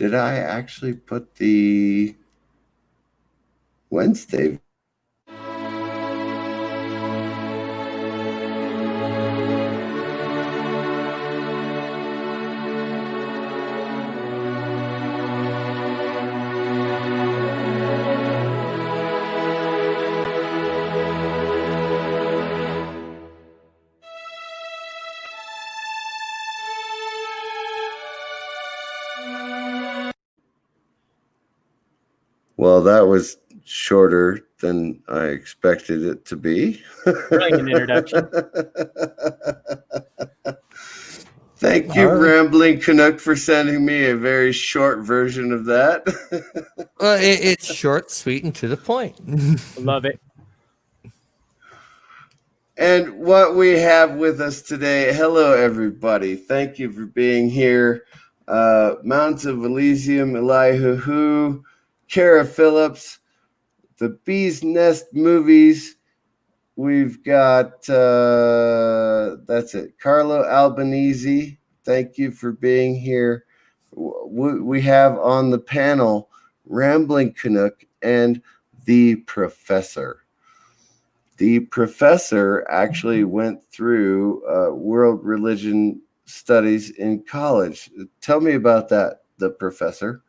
did I actually put the Wednesday? Well, that was shorter than I expected it to be. Brilliant introduction. Thank you, Rambling Canuck, for sending me a very short version of that. Well, it's short, sweet, and to the point. Love it. And what we have with us today, hello, everybody. Thank you for being here. Mountains of Elysium, Elihu, Kara Phillips, the Bee's Nest movies. We've got, that's it, Carlo Albanese. Thank you for being here. We have on the panel Rambling Canuck and the Professor. The Professor actually went through world religion studies in college. Tell me about that, the Professor.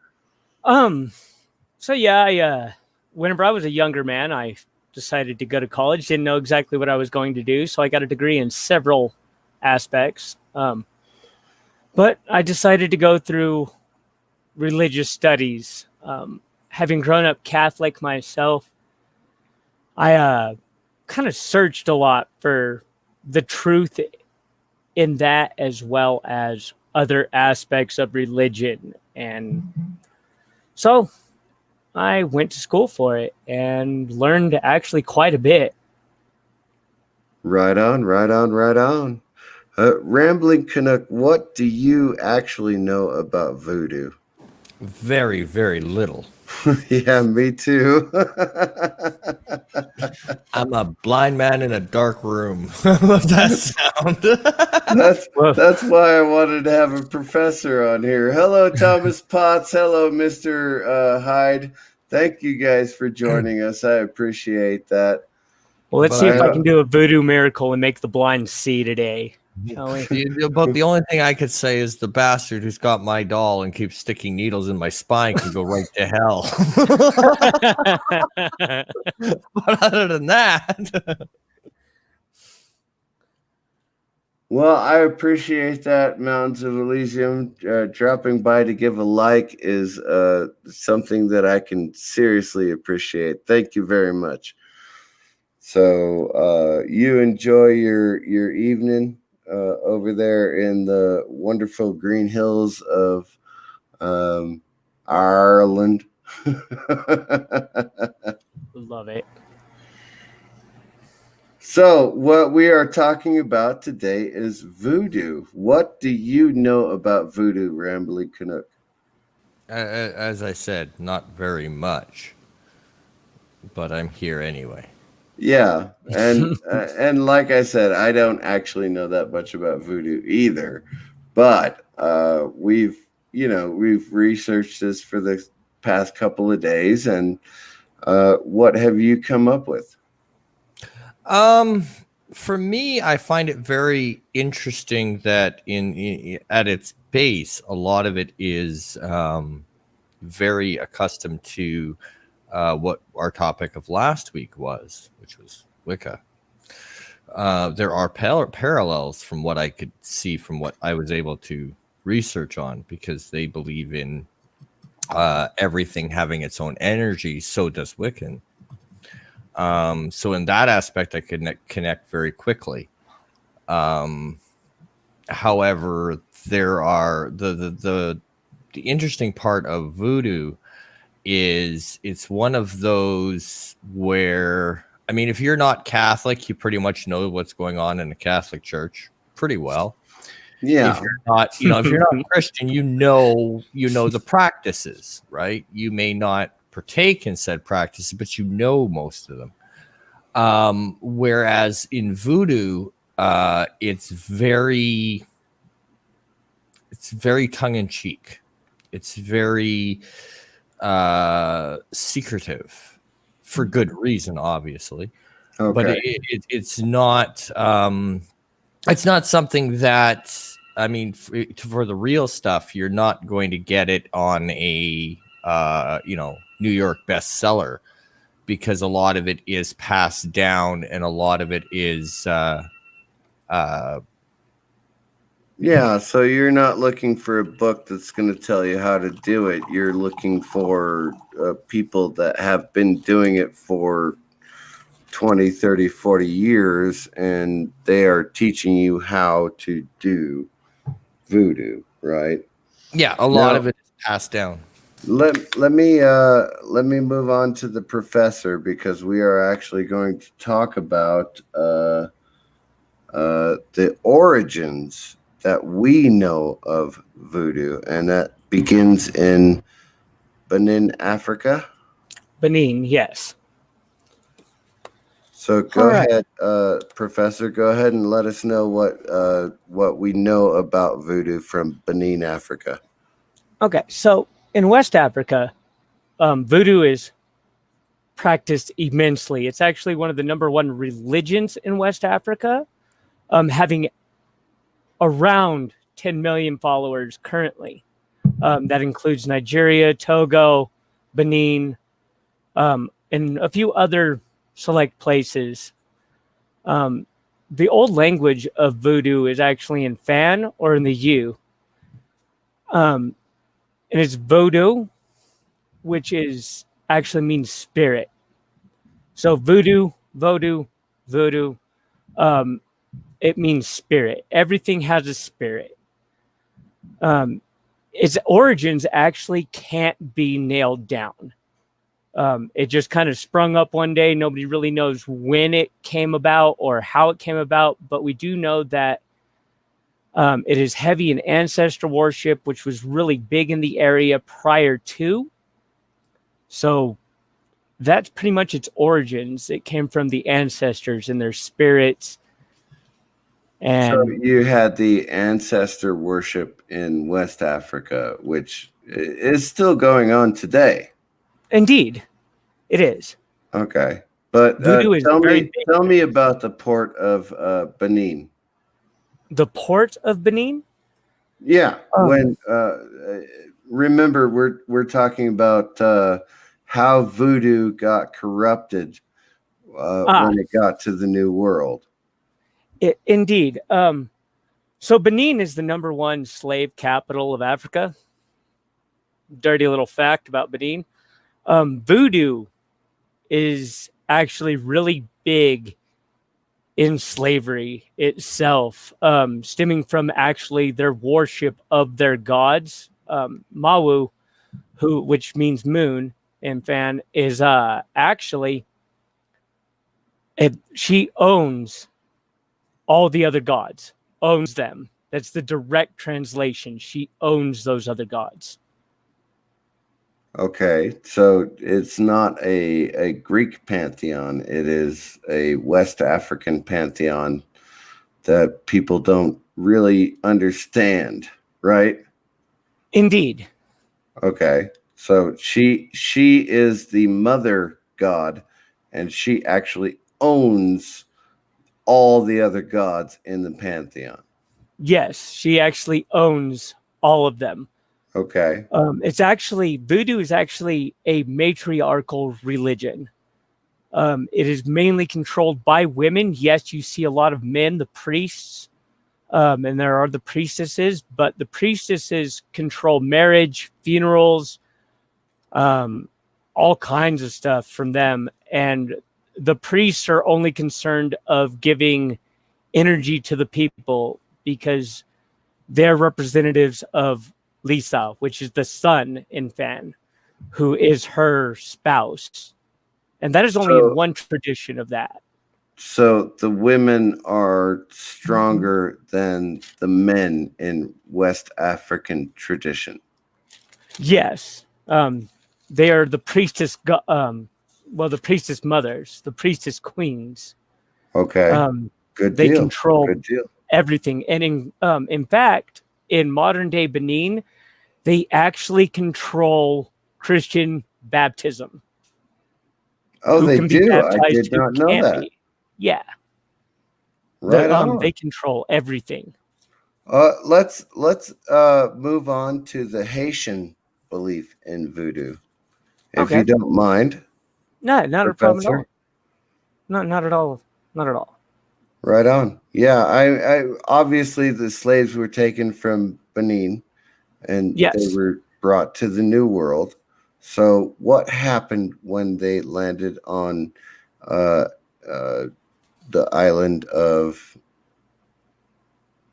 So yeah, whenever I was a younger man, I decided to go to college. Didn't know exactly what I was going to do, so I got a degree in several aspects. But I decided to go through religious studies. Having grown up Catholic myself, I kind of searched a lot for the truth in that, as well as other aspects of religion. And so I went to school for it and learned actually quite a bit. Right on. Rambling Canuck, what do you actually know about voodoo? Very, very little. Yeah, me too. I'm a blind man in a dark room. That sound. That's why I wanted to have a professor on here. Hello, Thomas Potts. Hello, Mr. Hyde. Thank you guys for joining us. I appreciate that. Well, let's see if I can do a voodoo miracle and make the blind see today. But the only thing I could say is the bastard who's got my doll and keeps sticking needles in my spine can go right to hell. But other than that, well, I appreciate that, Mountains of Elysium. Dropping by to give a like is something that I can seriously appreciate. Thank you very much. So you enjoy your evening over there in the wonderful green hills of Ireland. Love it. So what we are talking about today is voodoo. What do you know about voodoo, Rambling Canuck? as I said, not very much, but I'm here anyway. Yeah, and like I said, I don't actually know that much about voodoo either, but we've researched this for the past couple of days, and what have you come up with? For me, I find it very interesting that in at its base, a lot of it is very accustomed to what our topic of last week was, which was Wicca. There are parallels from what I could see from what I was able to research on, because they believe in everything having its own energy. So does Wiccan. So in that aspect, I could connect very quickly. However, there are the interesting part of voodoo is it's one of those where, I mean, if you're not Catholic, you pretty much know what's going on in the Catholic Church pretty well. Yeah. If you're not, if you're not Christian, you know the practices, right? You may not partake in said practices, but you know most of them. Whereas in voodoo, it's very tongue in cheek. It's very secretive for good reason, obviously. But Okay. it's not something that, I mean, for the real stuff, you're not going to get it on a New York bestseller, because a lot of it is passed down and a lot of it is Yeah, so you're not looking for a book that's going to tell you how to do it. You're looking for people that have been doing it for 20, 30, 40 years, and they are teaching you how to do voodoo, right? a lot Now, of it is passed down. let me move on to the professor, because we are actually going to talk about the origins that we know of voodoo, and that begins in Benin, Africa. Benin, yes. So All go right. ahead, Professor. Go ahead and let us know what we know about voodoo from Benin, Africa. Okay, so in West Africa, voodoo is practiced immensely. It's actually one of the number one religions in West Africa, having around 10 million followers currently. That includes Nigeria, Togo, Benin, and a few other select places. The old language of voodoo is actually in Fan or in the U. And it's voodoo, which is actually means spirit. So voodoo, voodoo, um, it means spirit. Everything has a spirit. Its origins actually can't be nailed down. It just kind of sprung up one day. Nobody really knows when it came about or how it came about, but we do know that it is heavy in ancestor worship, which was really big in the area prior to. So that's pretty much its origins. It came from the ancestors and their spirits. So And you had the ancestor worship in West Africa, which is still going on today. indeed, it is. Okay, but Voodoo is tell very me big. tell me about the port of Benin. The port of Benin? Yeah, Um, when remember we're talking about how voodoo got corrupted ah, when it got to the New World. indeed. So Benin is the number one slave capital of Africa. Dirty little fact about Benin. Voodoo is actually really big in slavery itself, stemming from actually their worship of their gods. Mawu, which means moon in Fan, is actually she owns all the other gods, owns them. That's the direct translation. She owns those other gods. Okay, so it's not a Greek pantheon. It is a West African pantheon that people don't really understand, right? Indeed. Okay, so she is the mother god, and she actually owns all the other gods in the pantheon. Yes, she actually owns all of them. Okay, It's actually voodoo is actually a matriarchal religion. It is mainly controlled by women. Yes, you see a lot of men, the priests, and there are the priestesses, but the priestesses control marriage, funerals, all kinds of stuff from them. And the priests are only concerned of giving energy to the people because they're representatives of Lisa, which is the sun in Fan, who is her spouse. And that is only in so one tradition of that. so the women are stronger than the men in West African tradition. Yes. They are the priestess, the priestess mothers, the priestess queens. Okay, good They deal. control Good deal. everything. And in fact, in modern day Benin, they actually control Christian baptism. Oh, Who they can be do. I baptized, did who not know can't that. be. Yeah. Right They on. control everything. Let's move on to the Haitian belief in voodoo, if you Okay. don't mind, No, not a problem at all. Professor. Not at all. Not at all. Right on. Yeah, I obviously the slaves were taken from Benin and they Yes. were brought to the New World. So, what happened when they landed on uh, uh, the island of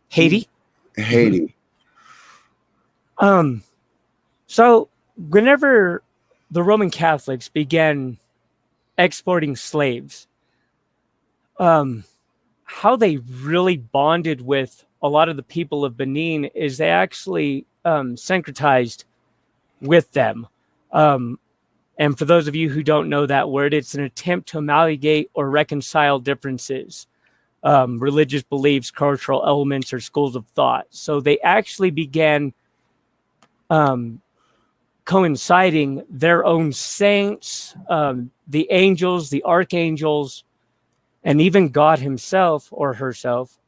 Haiti. Haiti? So whenever the Roman Catholics began exporting slaves, how they really bonded with a lot of the people of Benin is they actually syncretized with them. And for those of you who don't know that word, it's an attempt to amalgamate or reconcile differences, religious beliefs, cultural elements, or schools of thought. So they actually began coinciding their own saints, the angels, the archangels, and even God himself or herself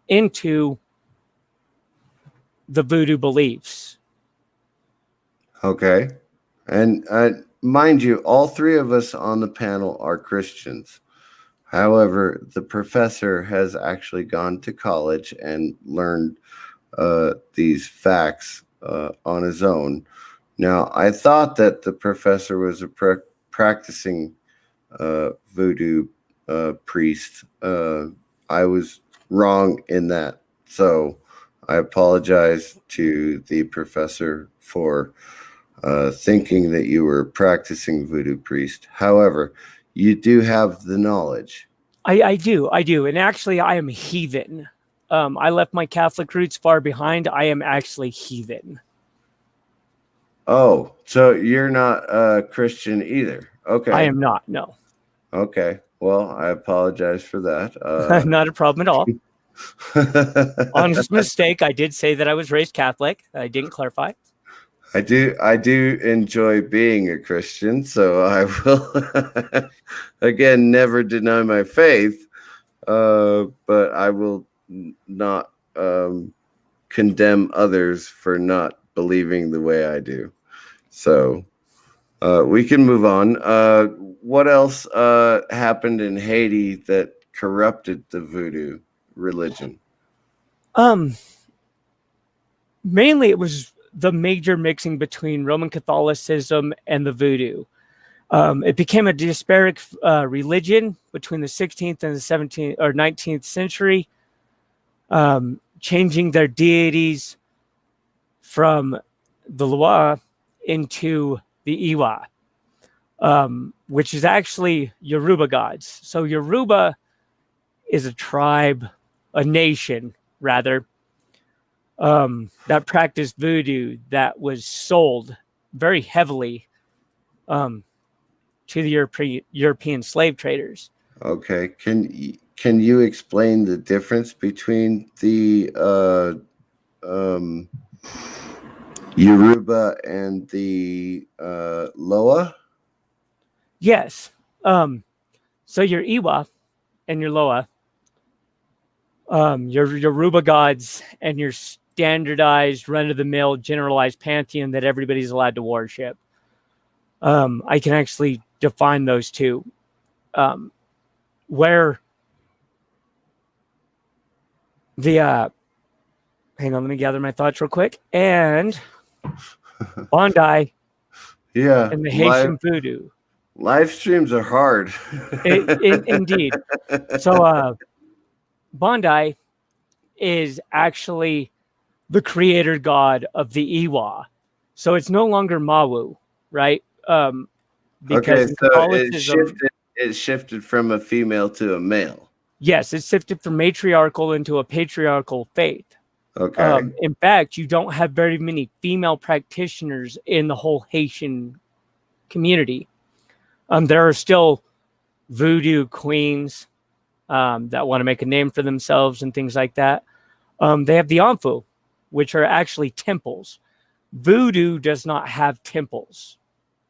into the voodoo beliefs. Okay. And mind you, all three of us on the panel are Christians. However, the professor has actually gone to college and learned these facts on his own. Now, I thought that the professor was a practicing voodoo priest. I was wrong in that. So I apologize to the professor for thinking that you were a practicing voodoo priest. However, you do have the knowledge. I do. And actually, I am heathen. I left my Catholic roots far behind. I am actually heathen. Oh, so you're not a Christian either. Okay. I am not, no. Okay. Well, I apologize for that. Not a problem at all. Honest mistake. I did say that I was raised Catholic. I didn't clarify. I do enjoy being a Christian, so I will again never deny my faith, but I will not condemn others for not believing the way I do. So we can move on. What else happened in Haiti that corrupted the voodoo religion? Mainly it was the major mixing between Roman Catholicism and the voodoo. It became a disparate religion between the 16th and the 17th or 19th century, changing their deities from the Loa into the Iwa, which is actually Yoruba gods. So Yoruba is a tribe, a nation rather, that practiced voodoo that was sold very heavily to the European slave traders. Okay, can you explain the difference between the Yoruba and the Loa? Yes. So your Iwa and your Loa, your Yoruba gods and your standardized, run-of-the-mill, generalized pantheon that everybody's allowed to worship. I can actually define those two. Where the hang on, let me gather my thoughts real quick. And Bondi Yeah, and the Haitian voodoo. live streams are hard. Indeed. So Bondi is actually the creator god of the Iwa. So it's no longer Mawu, right? Because Okay, in so Catholicism, it shifted from a female to a male. yes, it's shifted from matriarchal into a patriarchal faith. Okay. In fact, you don't have very many female practitioners in the whole Haitian community. There are still voodoo queens that want to make a name for themselves and things like that. They have the Anfu, which are actually temples. Voodoo does not have temples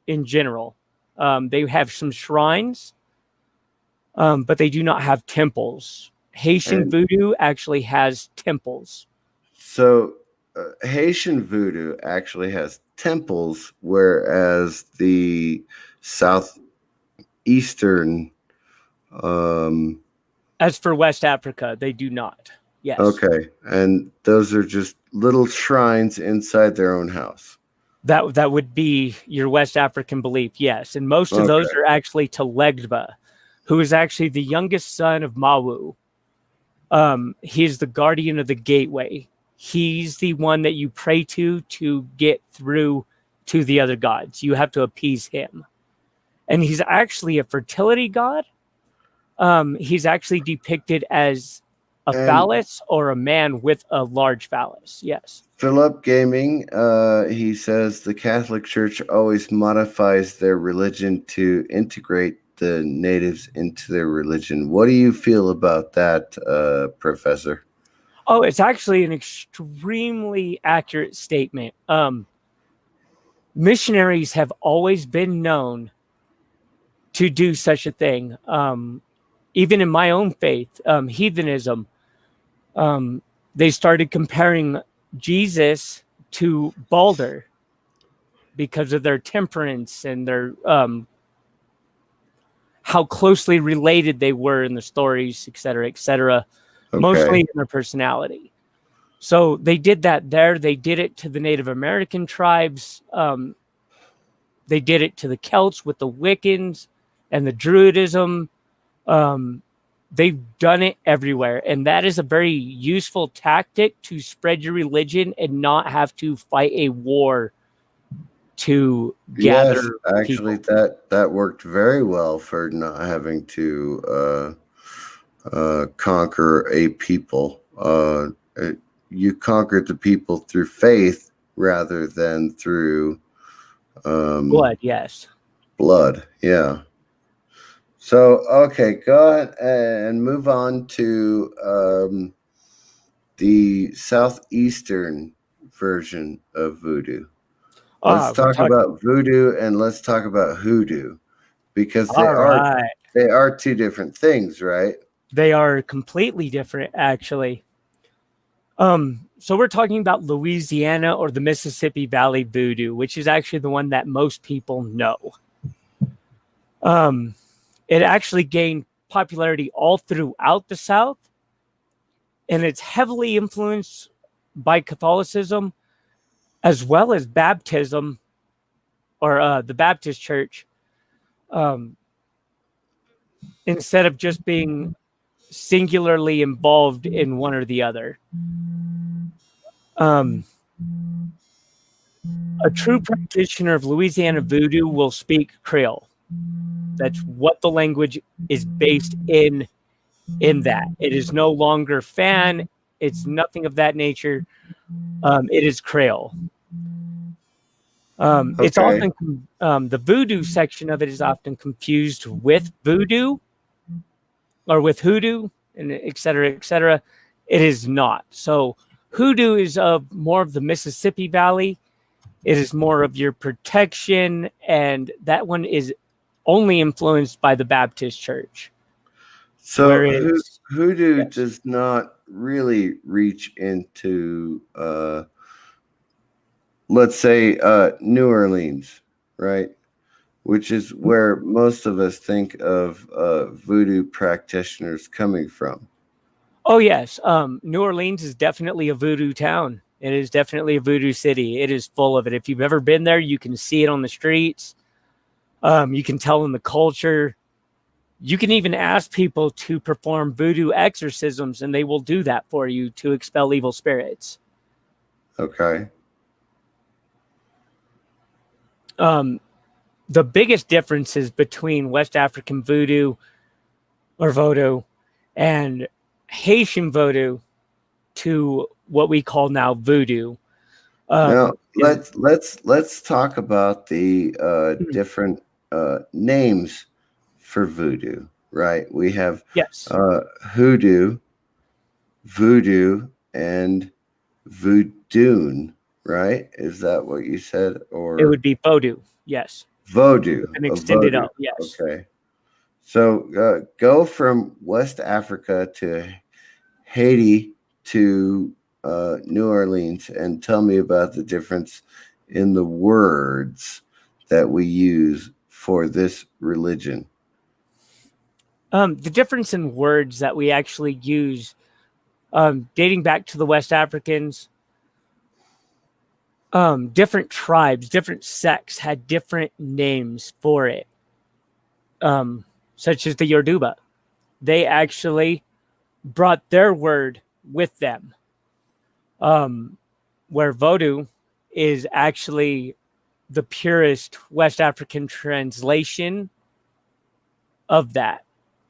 in general. They have some shrines, but they do not have temples. Haitian And voodoo actually has temples. so Haitian voodoo actually has temples, whereas the southeastern, um, As for West Africa, they do not. Yes. okay, and those are just little shrines inside their own house. That would be your West African belief, yes. And most of those Okay, are actually to Legba, who is actually the youngest son of Mawu. He's the guardian of the gateway. He's the one that you pray to get through to the other gods. You have to appease him. And he's actually a fertility god. He's actually depicted as a and phallus or a man with a large phallus. Yes. Philip Gaming, he says the Catholic Church always modifies their religion to integrate the natives into their religion. What do you feel about that, Professor? Oh, it's actually an extremely accurate statement. Missionaries have always been known to do such a thing. Even in my own faith, heathenism, they started comparing Jesus to Balder because of their temperance and their how closely related they were in the stories, et cetera, mostly Okay. in their personality. So they did that there. They did it to the Native American tribes. They did it to the Celts with the Wiccans and the Druidism. They've done it everywhere. And that is a very useful tactic to spread your religion and not have to fight a war to gather Yes, actually, people. that worked very well for not having to conquer a people. You conquered the people through faith rather than through Blood, yes. blood. Yeah. So, okay, go ahead and move on to the southeastern version of voodoo. Let's We're talk talking. about voodoo and let's talk about hoodoo because All right. they are two different things, right? They are completely different, actually. So we're talking about Louisiana or the Mississippi Valley voodoo, which is actually the one that most people know. It actually gained popularity all throughout the South, and it's heavily influenced by Catholicism as well as baptism or the Baptist Church. Instead of just being singularly involved in one or the other. A true practitioner of Louisiana voodoo will speak Creole. That's what the language is based in that. It is no longer Fan. It's nothing of that nature. It is Creole. It's Okay. often the voodoo section of it is often confused with voodoo or with hoodoo, and et cetera, et cetera. It is not. So hoodoo is of more of the Mississippi Valley. It is more of your protection, and that one is only influenced by the Baptist Church. So Whereas, hoodoo yes, does not really reach into let's say New Orleans, right? Which is where most of us think of voodoo practitioners coming from. oh yes, New Orleans is definitely a voodoo town. It is definitely a voodoo city. It is full of it. If you've ever been there, you can see it on the streets. You can tell in the culture. You can even ask people to perform voodoo exorcisms, and they will do that for you to expel evil spirits. Okay. The biggest differences between West African voodoo or voodoo and Haitian voodoo to what we call now voodoo. Now Is let's talk about the different names for voodoo. Right? We have yes, hoodoo, voodoo, and voodoo. Vodun, right? Is that what you said? Or It would be Voodoo. Yes. Voodoo? With an A extended Voodoo. O. Yes. Okay. So go from West Africa to Haiti to New Orleans and tell me about the difference in the words that we use for this religion. The difference in words that we actually use, dating back to the West Africans, different tribes, different sects had different names for it, such as the Yoruba. They actually brought their word with them, where Vodou is actually the purest West African translation of that.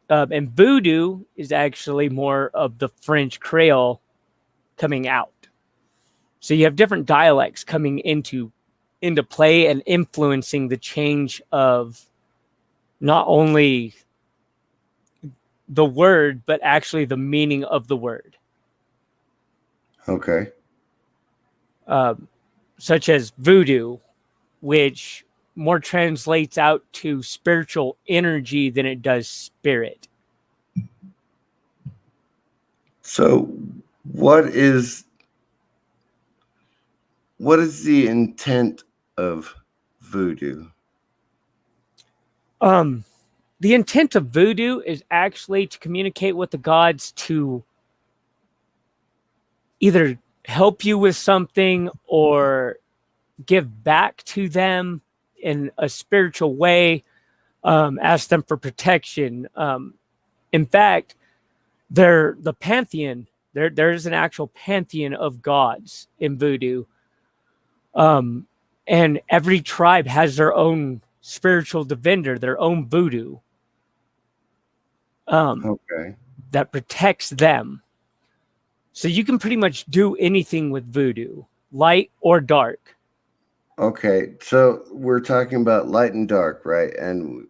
And Voodoo is actually more of the French Creole coming out. So you have different dialects coming into play and influencing the change of not only the word, but actually the meaning of the word. Okay. Such as voodoo, which more translates out to spiritual energy than it does spirit. So what is the intent of voodoo? The intent of voodoo is actually to communicate with the gods to either help you with something or give back to them in a spiritual way, ask them for protection. In fact, the pantheon, there's an actual pantheon of gods in voodoo. And every tribe has their own spiritual defender, their own voodoo, Okay. that protects them. So you can pretty much do anything with voodoo, light or dark. Okay. So we're talking about light and dark, right? And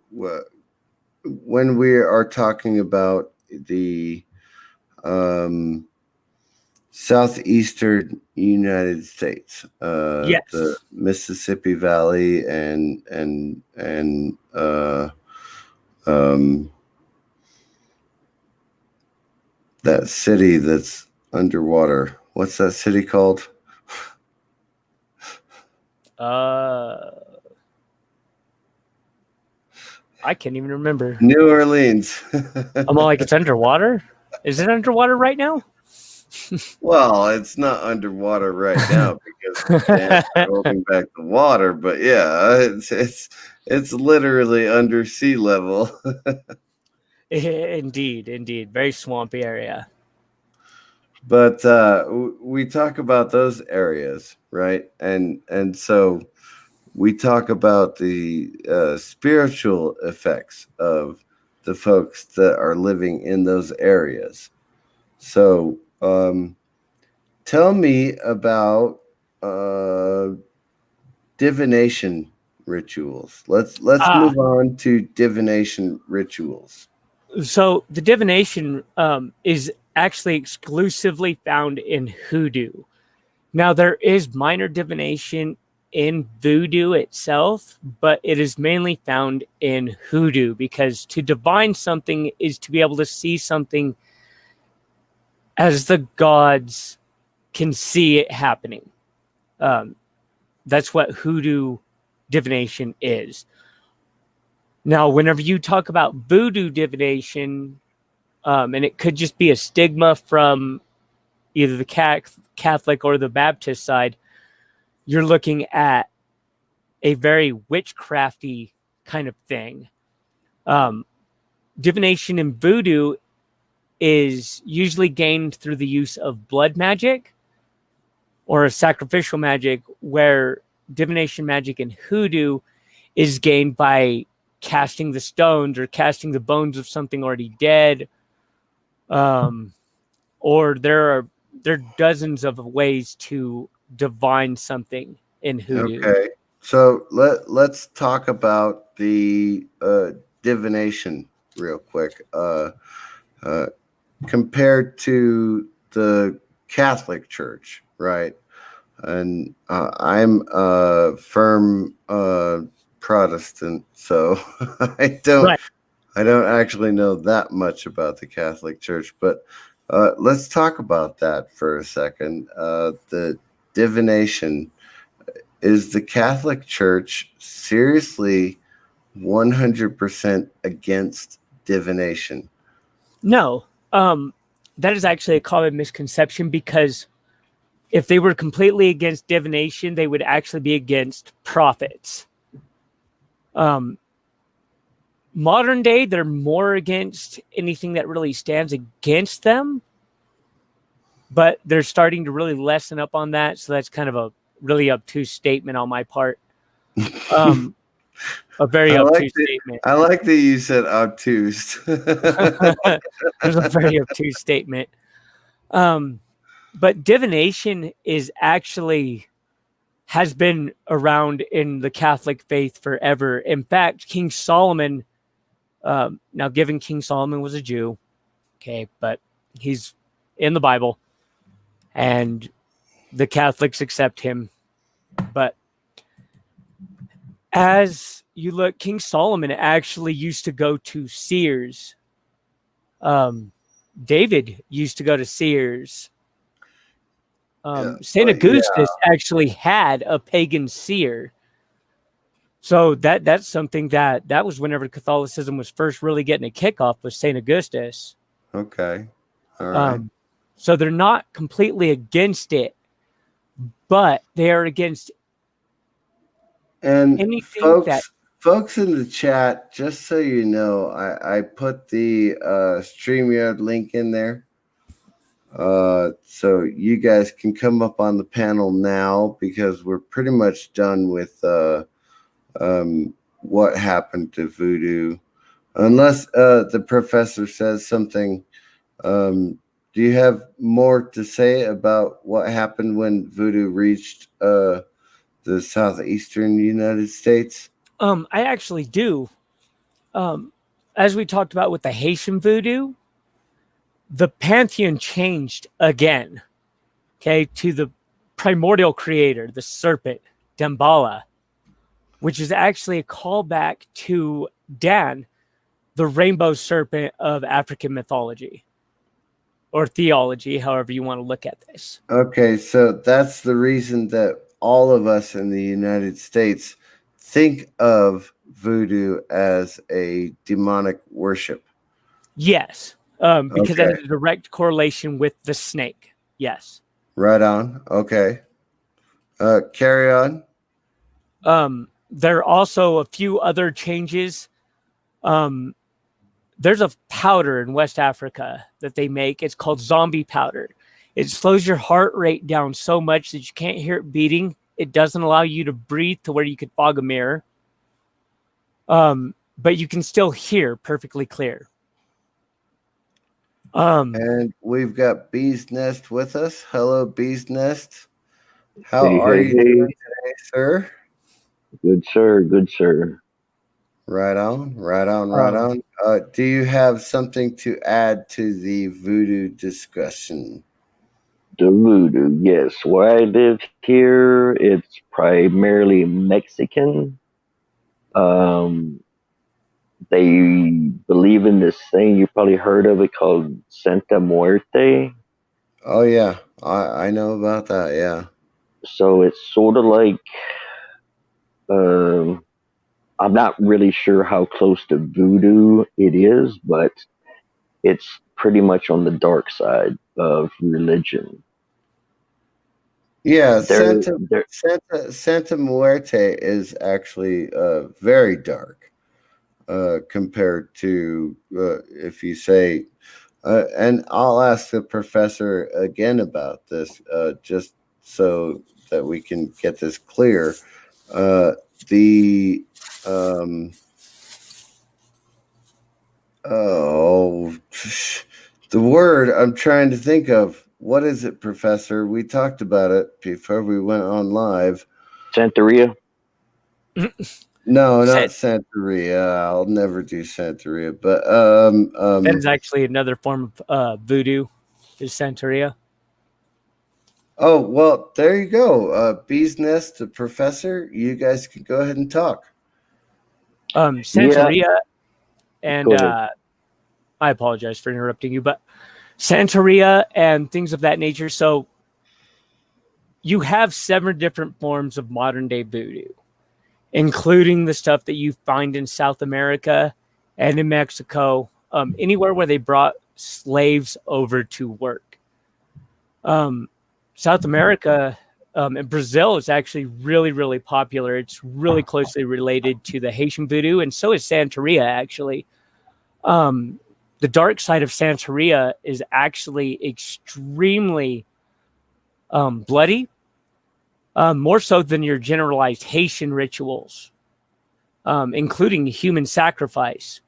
when we are talking about the southeastern United States, the Yes. Mississippi Valley, and um, that city that's underwater. What's that city called? I can't even remember. New Orleans. I'm all like, it's underwater? Is it underwater right now? Well, it's not underwater right now because the dams are holding back the water, but yeah, it's literally under sea level. Indeed. Very swampy area. But we talk about those areas, right? And so we talk about the spiritual effects of the folks that are living in those areas. So tell me about divination rituals. Let's move on to divination rituals. So the divination is actually exclusively found in hoodoo. Now, there is minor divination in voodoo itself, but it is mainly found in hoodoo because to divine something is to be able to see something as the gods can see it happening. That's what hoodoo divination is. Now, whenever you talk about voodoo divination, and it could just be a stigma from either the Catholic or the Baptist side, you're looking at a very witchcrafty kind of thing. Divination in voodoo is usually gained through the use of blood magic or sacrificial magic, where divination magic in hoodoo is gained by casting the stones or casting the bones of something already dead. Or there are dozens of ways to divine something in hoodoo. Okay, so let's talk about the divination real quick. Compared to the Catholic Church, right? and I'm a firm Protestant, so I don't Right. I don't actually know that much about the Catholic Church, but let's talk about that for a second. The divination. Is the Catholic Church seriously 100% against divination? No, that is actually a common misconception because if they were completely against divination, they would actually be against prophets. Modern day, they're more against anything that really stands against them, but they're starting to really lessen up on that. So that's kind of a really obtuse statement on my part. A very I like obtuse that. statement. I like that you said obtuse. It was a very obtuse statement. But divination is actually has been around in the Catholic faith forever. In fact, King Solomon, now given King Solomon was a Jew, okay, but he's in the Bible and the Catholics accept him. But as you look, King Solomon actually used to go to seers. David used to go to seers. Saint Yeah. Augustus actually had a pagan seer. So that's something that was whenever Catholicism was first really getting a kickoff with Saint Augustus. Okay. All right. Um, so they're not completely against it, but they are against And anything that. folks in the chat, just so you know, I put the StreamYard link in there. So you guys can come up on the panel now because we're pretty much done with what happened to Voodoo. Unless the professor says something. Do you have more to say about what happened when Voodoo reached the southeastern United States? I actually do. As we talked about with the Haitian voodoo, the pantheon changed again, okay, to the primordial creator, the serpent, Damballa, which is actually a callback to Dan, the rainbow serpent of African mythology or theology, however you want to look at this. Okay, so that's the reason that all of us in the United States think of voodoo as a demonic worship. Yes, because that Okay, is a direct correlation with the snake. Yes. right on. Okay, carry on. There are also a few other changes. There's a powder in West Africa that they make. It's called zombie powder. It slows your heart rate down so much that you can't hear it beating. It doesn't allow you to breathe to where you could fog a mirror. But you can still hear perfectly clear. And we've got Bee's Nest with us. Hello, Bee's Nest. How Hey, are hey, you hey. doing today, sir? Good, sir. Good, sir. Right on, right on, right on. Do you have something to add to the voodoo discussion? The voodoo, yes. Where I live here, it's primarily Mexican. Um, they believe in this thing. You probably heard of it called Santa Muerte. Oh yeah, I know about that. Yeah. So it's sort of like, um, I'm not really sure how close to voodoo it is, but it's pretty much on the dark side of religion. Yeah, They're Santa Muerte is actually very dark compared to if you say, and I'll ask the professor again about this just so that we can get this clear. The oh, the word I'm trying to think of. What is it, Professor? We talked about it before we went on live. Santeria. No, not That Santeria. I'll never do Santeria. But is actually another form of voodoo, is Santeria. Oh, well, there you go. Bee's Nest, the professor. You guys can go ahead and talk. Yeah, Santeria and go ahead. I apologize for interrupting you, but Santeria and things of that nature. So you have 7 different forms of modern day voodoo, including the stuff that you find in South America and in Mexico, anywhere where they brought slaves over to work. Um, South America and Brazil is actually really, really popular. It's really closely related to the Haitian voodoo, and so is Santeria, actually. Um, the dark side of Santeria is actually extremely bloody, more so than your generalized Haitian rituals, including human sacrifice,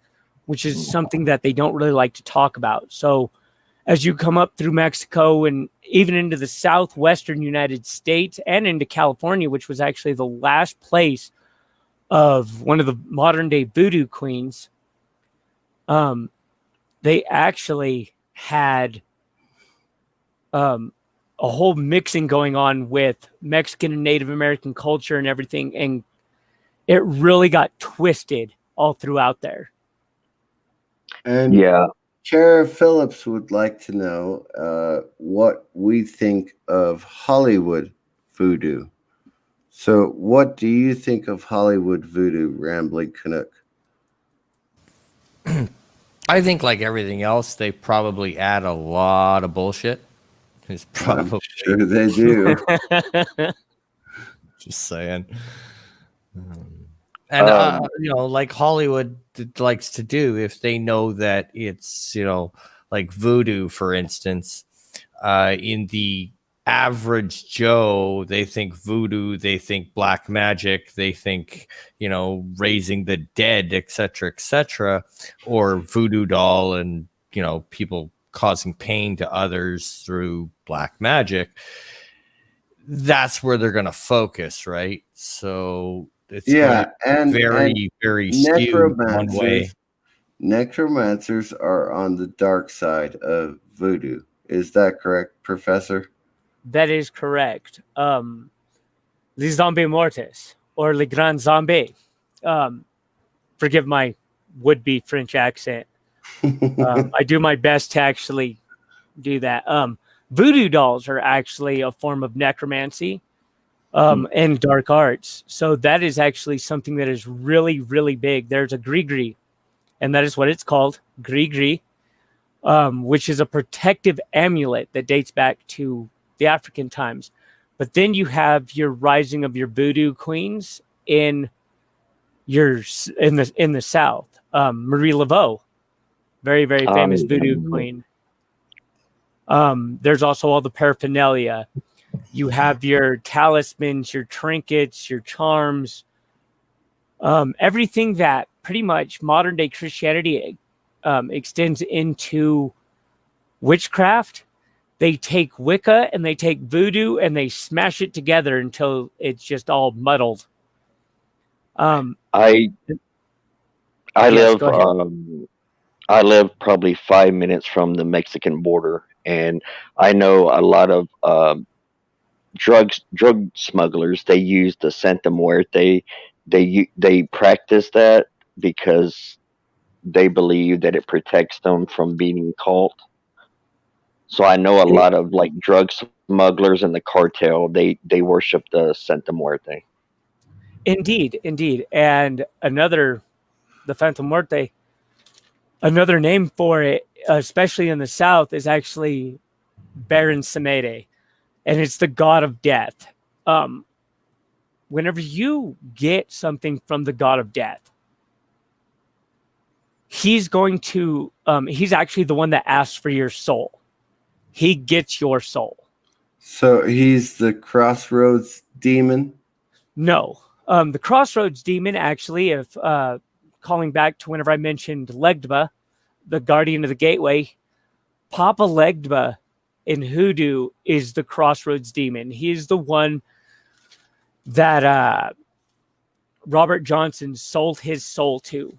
which is something that they don't really like to talk about. So, as you come up through Mexico and even into the southwestern United States and into California, which was actually the last place of one of the modern day voodoo queens, they actually had a whole mixing going on with Mexican and Native American culture and everything. And it really got twisted all throughout there. And Yeah, Kara Phillips would like to know what we think of Hollywood voodoo. So, what do you think of Hollywood voodoo, Rambling Canuck? I think, like everything else, they probably add a lot of bullshit. It's I'm probably sure they do. just saying. And um, like Hollywood likes to do, if they know that it's like voodoo, for instance, in the average Joe, they think voodoo, they think black magic, they think raising the dead, etc., or voodoo doll, and people causing pain to others through black magic. That's where they're going to focus, right? So it's going to Yeah, and very, very skewed one way. necromancers necromancers are on the dark side of voodoo. Is that correct, Professor? That is correct. Les Zombies Mortis or Le Grand Zombie. Um, Forgive my would-be French accent. I do my best to actually do that. Voodoo dolls are actually a form of necromancy and dark arts. So that is actually something that is really, really big. There's a gris-gris, and that is what it's called, gris-gris, which is a protective amulet that dates back to the African times. But then you have your rising of your voodoo queens in the South. Marie Laveau, very, very famous voodoo queen. There's also all the paraphernalia. You have your talismans, your trinkets, your charms, everything that pretty much modern day Christianity extends into witchcraft. They take Wicca and they take voodoo and they smash it together until it's just all muddled. I I Yes, live go ahead. I live probably 5 minutes from the Mexican border, and I know a lot of drug smugglers. They use the Santa Muerte. They practice that because they believe that it protects them from being caught. So I know a lot of like drug smugglers in the cartel. They worship the Santa Muerte. Indeed, indeed. And the Phantom Muerte, another name for it, especially in the South, is actually Baron Samedi, and it's the god of death. Um, Whenever you get something from the god of death, he's he's actually the one that asks for your soul. He gets your soul. So he's the crossroads demon. No. The Crossroads demon, actually, if calling back to whenever I mentioned Legba, the guardian of the gateway, Papa Legba in Hoodoo is the Crossroads demon. He is the one that Robert Johnson sold his soul to.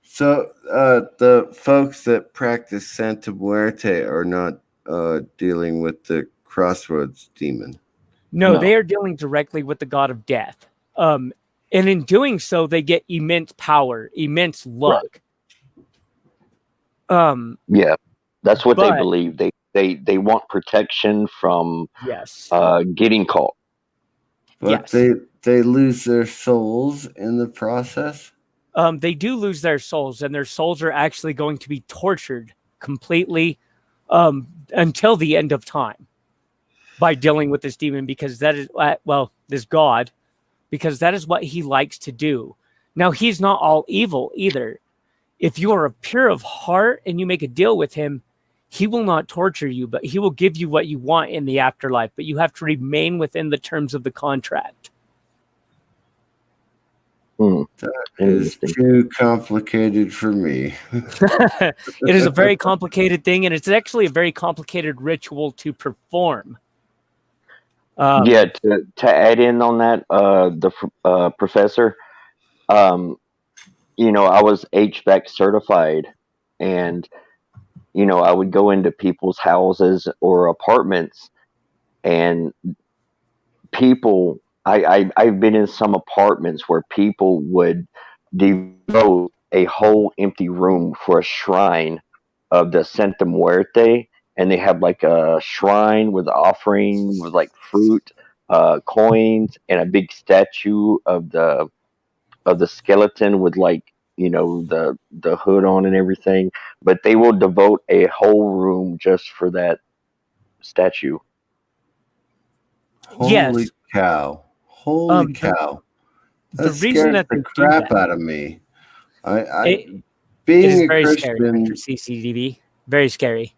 So the folks that practice Santa Muerte are not dealing with the Crossroads demon. No, No. they are dealing directly with the god of death. And in doing so, they get immense power, immense luck. Yeah, that's what they But believe. They want protection from yes, getting caught. But yes. they lose their souls in the process. They do lose their souls, and their souls are actually going to be tortured completely until the end of time by dealing with this demon, because that is, this god, because that is what he likes to do. Now, he's not all evil either. If you are pure of heart and you make a deal with him, he will not torture you, but he will give you what you want in the afterlife. But you have to remain within the terms of the contract. That is Interesting. too complicated for me. It is a very complicated thing, and it's actually a very complicated ritual to perform. Yeah, to add in on that, the professor, I was HVAC certified, and I would go into people's houses or apartments, and I've been in some apartments where people would devote a whole empty room for a shrine of the Santa Muerte, and they have like a shrine with offering with like fruit, coins, and a big statue of the skeleton with like the hood on and everything. But they will devote a whole room just for that statue. Holy Yes. cow! Holy The cow! the That reason scares that the they do crap that, out of me. I it being is a very scary, Christian, Mr. CCTV. Very scary.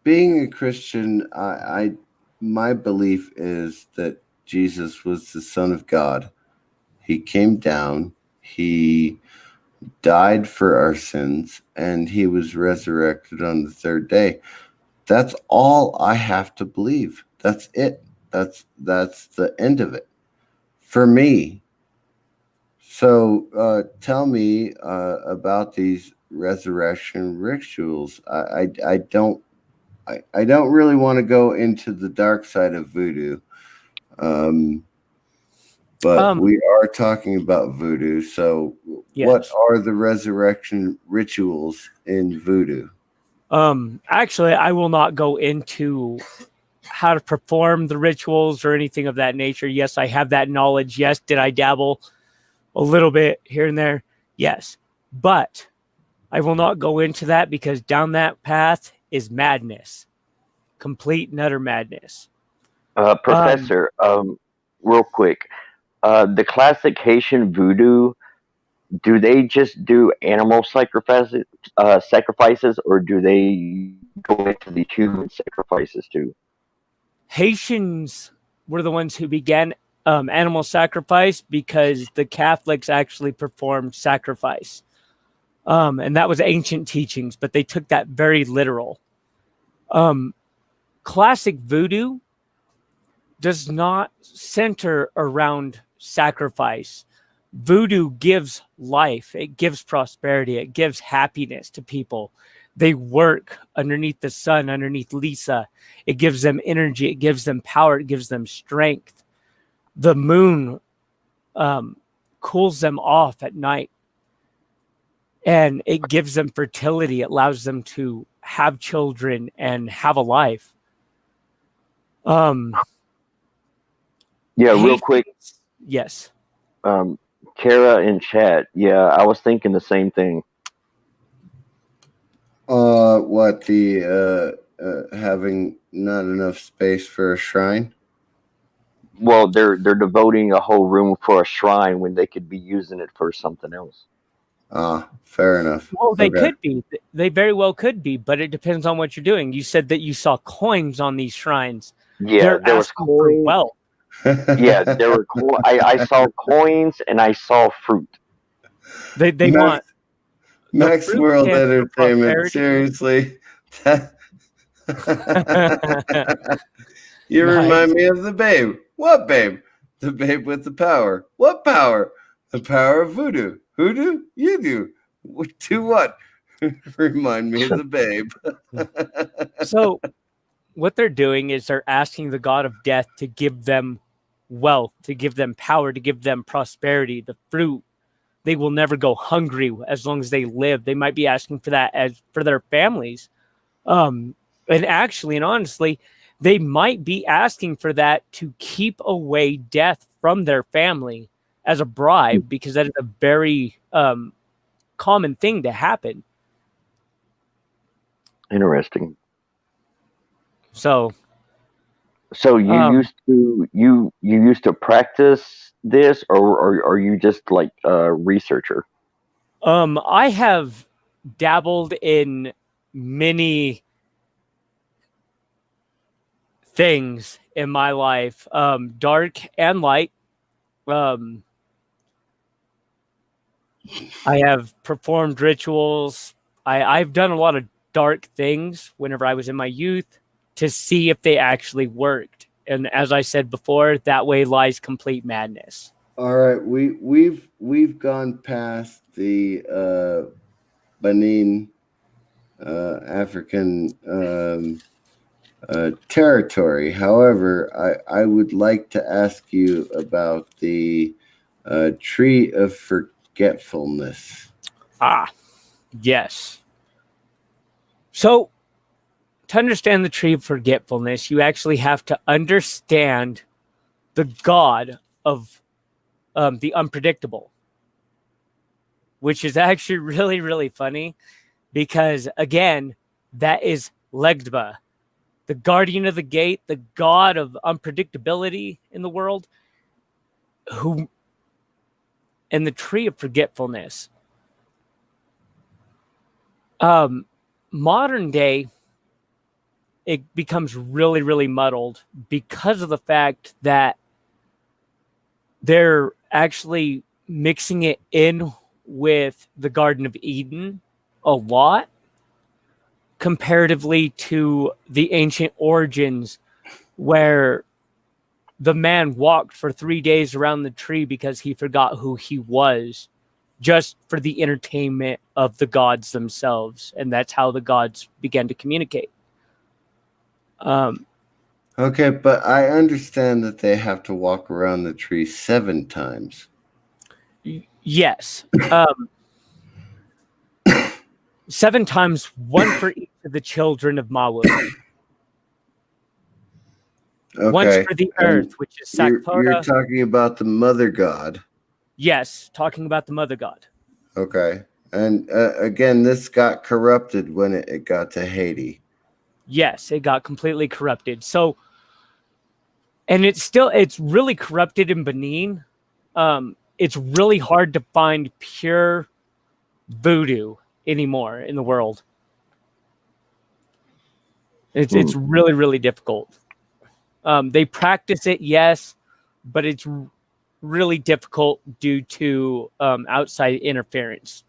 being a Christian, I my belief is that Jesus was the Son of God. He came down. He died for our sins, and he was resurrected on the third day. That's all I have to believe. That's it. That's the end of it for me. So tell me about these resurrection rituals. I don't really want to go into the dark side of voodoo, um, but Um, we are talking about voodoo. So what yes. are the resurrection rituals in voodoo? Actually, I will not go into how to perform the rituals or anything of that nature. Yes, I have that knowledge. Yes, did I dabble a little bit here and there? Yes, but I will not go into that, because down that path is madness, complete and utter madness. Um, Professor, real quick, the classic Haitian voodoo, do they just do animal sacrifices, or do they go into the human sacrifices too? Haitians were the ones who began animal sacrifice, because the Catholics actually performed sacrifice. And that was ancient teachings, but they took that very literal. Classic voodoo does not center around sacrifice. Voodoo gives life, it gives prosperity, it gives happiness to people. They work underneath the sun, underneath Lisa. It gives them energy, it gives them power, it gives them strength. The moon cools them off at night, and it gives them fertility. It allows them to have children and have a life. Yeah, real quick, Haitians, yes. um, Kara in chat. Yeah, I was thinking the same thing. What the having not enough space for a shrine? Well, they're devoting a whole room for a shrine when they could be using it for something else. Ah, fair enough. Well, they Okay. could be. They very well could be, but it depends on what you're doing. You said that you saw coins on these shrines. Yeah, They're there was asking for coins. wealth. Yeah, there were I saw coins and I saw fruit. They Max, want the Max fruit World stands for Entertainment. prosperity. Seriously. You Nice. remind me of the babe. What babe? The babe with the power. What power? The power of voodoo. Hoodoo? You do. Do what? Remind me of the babe. So what they're doing is they're asking the god of death to give them wealth, to give them power, to give them prosperity, the fruit. They will never go hungry as long as they live. They might be asking for that as for their families. And actually and honestly, they might be asking for that to keep away death from their family as a bribe, because that is a very common thing to happen. Interesting. So You used to practice this, or are you just like a researcher? I have dabbled in many things in my life, dark and light. I have performed rituals. I've done a lot of dark things whenever I was in my youth to see if they actually worked. And as I said before, that way lies complete madness. All right, we've gone past the Benin African territory. However, I would like to ask you about the tree of forgetfulness. Ah, yes. So, to understand the tree of forgetfulness, you actually have to understand the god of the unpredictable, which is actually really, really funny because, again, that is Legdba, the guardian of the gate, the god of unpredictability in the world, who, and the tree of forgetfulness. Modern day, it becomes really, really muddled because of the fact that they're actually mixing it in with the Garden of Eden a lot comparatively to the ancient origins, where the man walked for 3 days around the tree because he forgot who he was, just for the entertainment of the gods themselves. And that's how the gods began to communicate. Okay, but I understand that they have to walk around the tree 7 times. Yes. 7 times, one for each of the children of Mawu. Okay. Once for the earth, which is You're Sakpora. talking about the mother god. Yes, talking about the mother god. Okay. And again, this got corrupted when it got to Haiti. Yes, it got completely corrupted. So, and it's really corrupted in Benin. It's really hard to find pure voodoo anymore in the world. It's really, really difficult. They practice it, yes, but it's really difficult due to outside interference.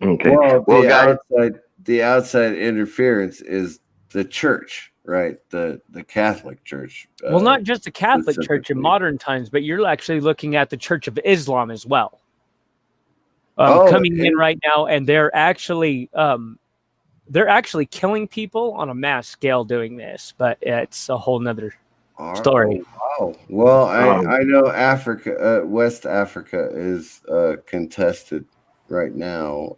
Okay. Well, Guys, the outside interference is the church, right? The Catholic Church. Well, not just the Catholic Church in specifically. modern times, but you're actually looking at the Church of Islam as well. Oh, Coming in right now, and they're actually killing people on a mass scale doing this, but it's a whole nother story. Oh, wow. Well, I know Africa, West Africa is contested right now.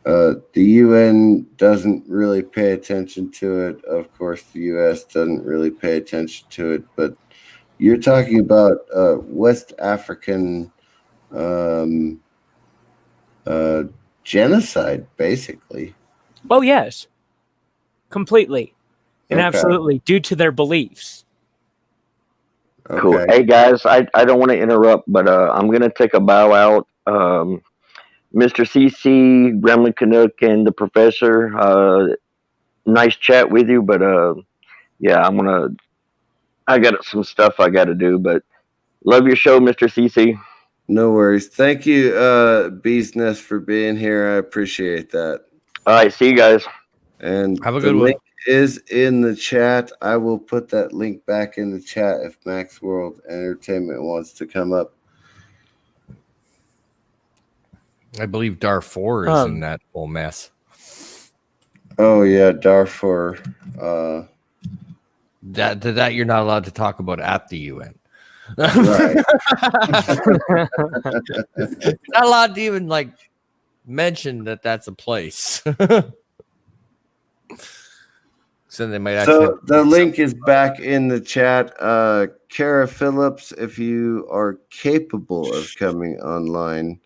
The UN doesn't really pay attention to it. Of course, the US doesn't really pay attention to it. But you're talking about West African genocide, basically. Oh, yes. Completely. And Okay. absolutely, due to their beliefs. cool. Okay. Hey guys, I don't want to interrupt, but I'm gonna take a bow out. Mr. CC, Gremlin Canuck, and the Professor. Nice chat with you, but yeah, I got some stuff I got to do, but love your show, Mr. CC. No worries. Thank you, Bee's Nest, for being here. I appreciate that. All right, see you guys. And Have a the good one. link is in the chat. I will put that link back in the chat if Max World Entertainment wants to come up. I believe Darfur is in that whole mess. Oh yeah, Darfur. Uh, That you're not allowed to talk about at the UN. right. Not allowed to even like mention that that's a place. So they might actually. So the link is back in the chat. Kara Phillips, if you are capable of coming online,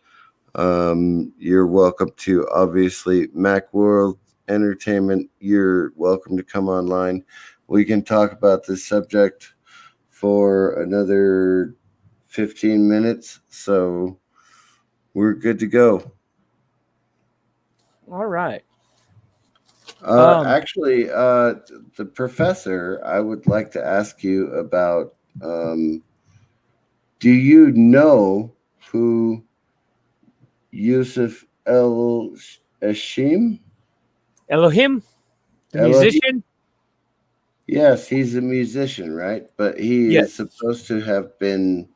you're welcome to. Obviously, Macworld Entertainment, you're welcome to come online. We can talk about this subject for another 15 minutes. So we're good to go. All right. Actually, the professor, I would like to ask you about do you know who Yusuf El Hashim? Elohim, the Elohim? musician. Yes, he's a musician, right? But he is Yes. supposed to have been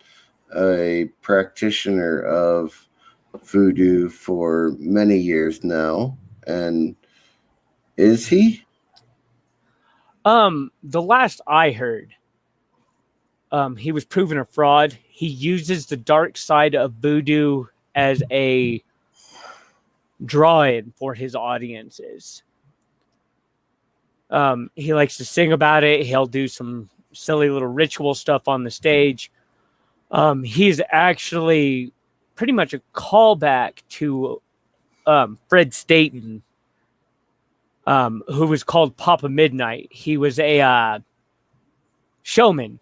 a practitioner of voodoo for many years now. And is he? The last I heard, he was proven a fraud. He uses the dark side of voodoo as a draw-in for his audiences. He likes to sing about it. He'll do some silly little ritual stuff on the stage. He's actually pretty much a callback to Fred Staten, who was called Papa Midnight. He was a showman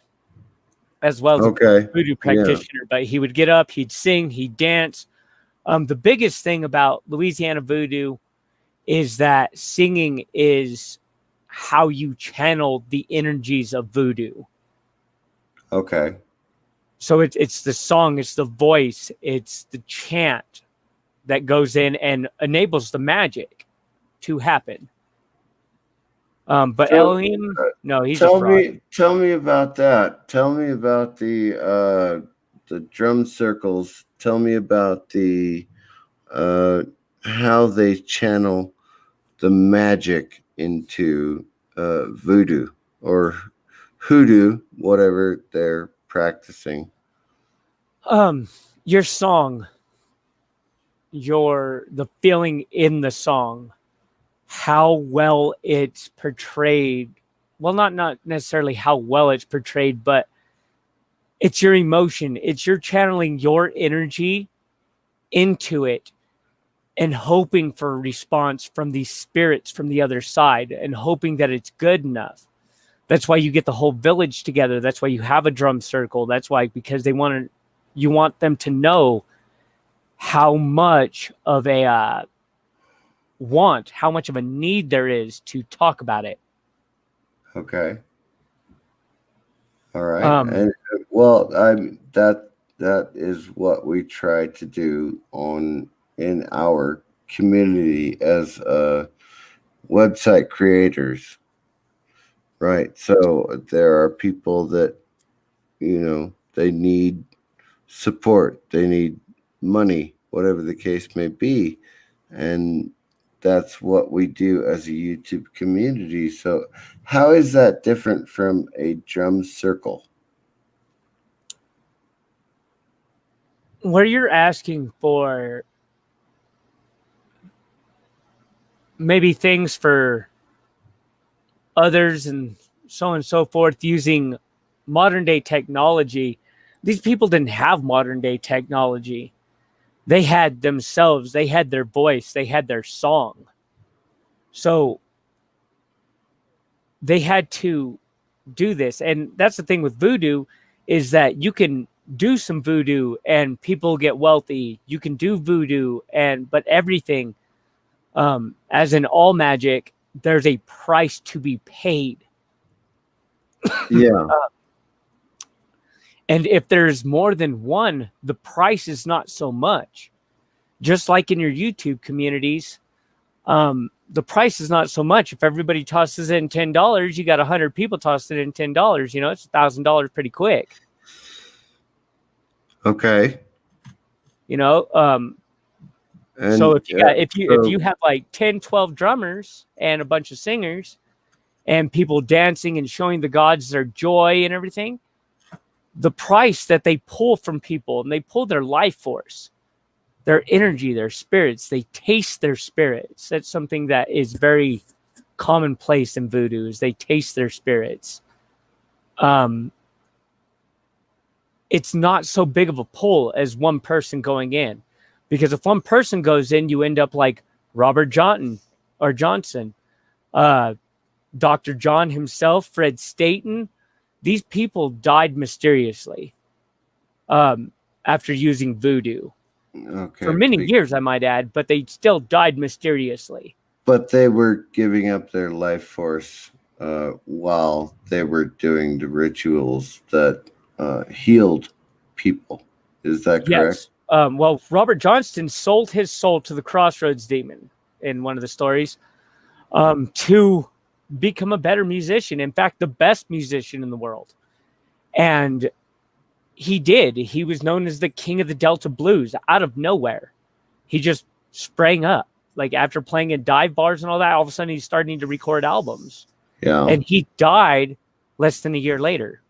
as well as Okay. a voodoo practitioner, but he would get up, he'd sing, he'd dance. The biggest thing about Louisiana voodoo is that singing is how you channel the energies of voodoo. Okay. So it's the song, it's the voice, it's the chant that goes in and enables the magic to happen. But So, Elohim, no, he's a fraud. tell me about that. Tell me about the drum circles. Tell me about the how they channel the magic into voodoo or hoodoo, whatever they're practicing. Your song, the feeling in the song, how well it's portrayed. Well, not necessarily how well it's portrayed, but it's your emotion. It's your channeling your energy into it and hoping for a response from these spirits from the other side and hoping that it's good enough. That's why you get the whole village together. That's why you have a drum circle. That's why, because you want them to know how much of a how much of a need there is to talk about it. Okay. All right. And well, that is what we try to do in our community as website creators. Right. So there are people that, they need support, they need money, whatever the case may be. And that's what we do as a YouTube community. So, how is that different from a drum circle? Where you're asking for maybe things for others and so on and so forth using modern day technology. These people didn't have modern day technology. They had themselves, they had their voice, they had their song. So they had to do this. And that's the thing with voodoo, is that you can do some voodoo and people get wealthy. You can do voodoo but everything, as in all magic, there's a price to be paid. Yeah. And if there's more than one, the price is not so much. Just like in your YouTube communities, the price is not so much. If everybody tosses in $10, you got 100 people tossing in $10. It's $1,000 pretty quick. Okay. So And if you have like 10, 12 drummers and a bunch of singers and people dancing and showing the gods their joy and everything, the price that they pull from people, and they pull their life force, their energy, their spirits, they taste their spirits. That's something that is very commonplace in voodoo, is they taste their spirits. It's not so big of a pull as one person going in, because if one person goes in, you end up like Robert Johnson, Dr. John himself, Fred Staten. These people died mysteriously after using voodoo for many years, I might add, but they still died mysteriously. But they were giving up their life force while they were doing the rituals that healed people. Is that correct? Yes. Well, Robert Johnston sold his soul to the Crossroads Demon in one of the stories to become a better musician. In fact, the best musician in the world. And he did. He was known as the King of the Delta Blues out of nowhere. He just sprang up. Like after playing in dive bars and all that, all of a sudden he's starting to record albums. Yeah. And he died less than a year later.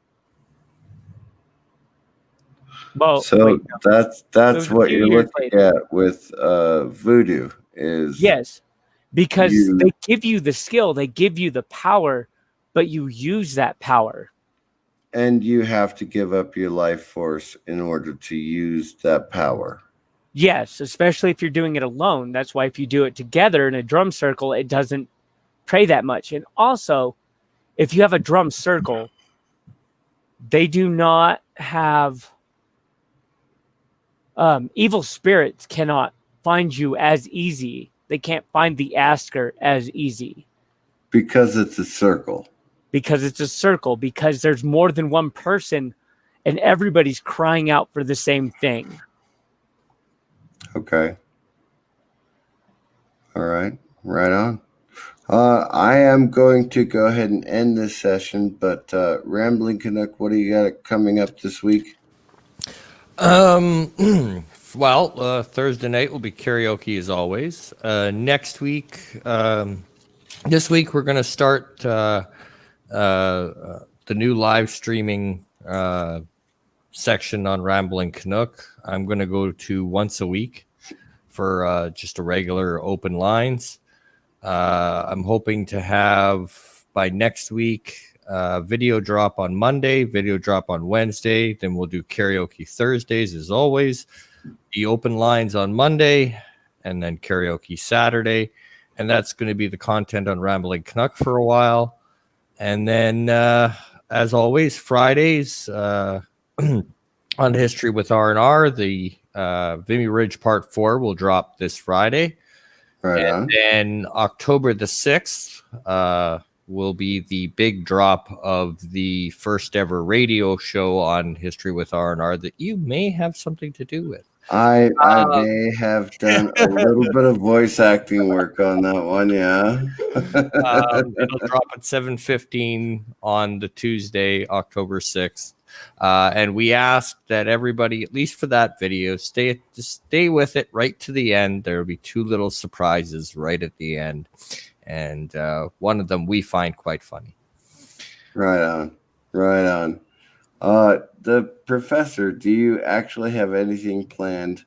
Well, so that's what you're looking at with voodoo is. Yes, because they give you the skill, they give you the power, but you use that power. And you have to give up your life force in order to use that power. Yes, especially if you're doing it alone. That's why if you do it together in a drum circle, it doesn't pray that much. And also, if you have a drum circle, they do not have evil spirits cannot find you as easy. They can't find the asker as easy. Because it's a circle. Because it's a circle, because there's more than one person and everybody's crying out for the same thing. Okay. All right. Right on. I am going to go ahead and end this session, but Rambling Canuck, what do you got coming up this week? Well, Thursday night will be karaoke as always. Next week, this week we're going to start the new live streaming section on Rambling Canuck. I'm going to go to once a week for just a regular open lines. I'm hoping to have by next week video drop on Monday, video drop on Wednesday. Then we'll do karaoke Thursdays as always. The open lines on Monday, and then karaoke Saturday. And that's going to be the content on Rambling Canuck for a while. And then, as always, Fridays on History with R&R, the Vimy Ridge Part 4 will drop this Friday. Right and on. then October the 6th will be the big drop of the first ever radio show on History with R&R that you may have something to do with. I may have done a little bit of voice acting work on that one, yeah. It'll drop at 7:15 on the Tuesday, October 6th. And we ask that everybody, at least for that video, stay with it right to the end. There will be two little surprises right at the end. And one of them we find quite funny. Right on. Right on. The professor, do you actually have anything planned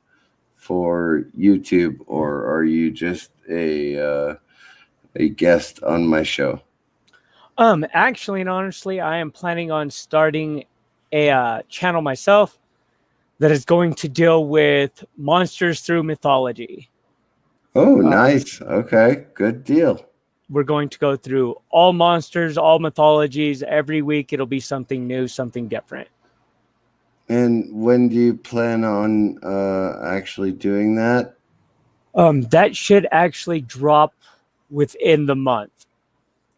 for YouTube, or are you just a guest on my show? Actually and honestly, I am planning on starting a channel myself that is going to deal with monsters through mythology. Oh, nice. Okay, good deal. We're going to go through all monsters, all mythologies. Every week it'll be something new, something different. And when do you plan on actually doing that? That should actually drop within the month.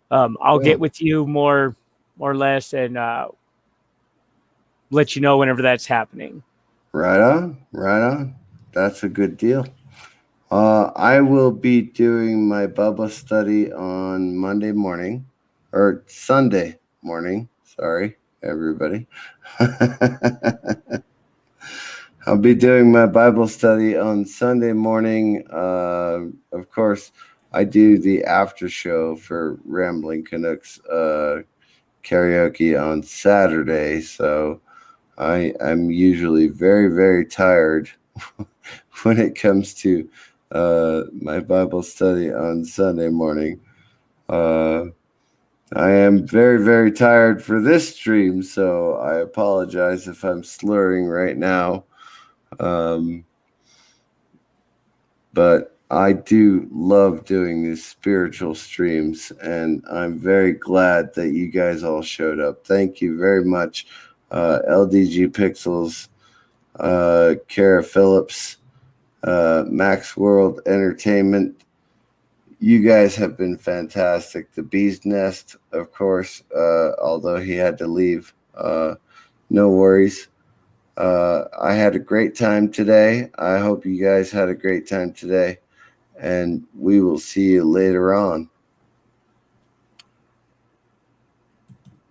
I'll get with you more or less and let you know whenever that's happening. Right on. Right on. That's a good deal. I will be doing my Bubba study on Monday morning, or Sunday morning. Sorry, everybody. I'll be doing my Bible study on Sunday morning. Of course, I do the after show for Rambling Canucks karaoke on Saturday, so I'm usually very, very tired when it comes to my Bible study on Sunday morning. I am very, very tired for this stream, so I apologize if I'm slurring right now. But I do love doing these spiritual streams, and I'm very glad that you guys all showed up. Thank you very much, LDG Pixels, Kara Phillips, Max World Entertainment. You guys have been fantastic. The Bee's Nest, of course, although he had to leave, no worries. I had a great time today. I hope you guys had a great time today, and we will see you later on.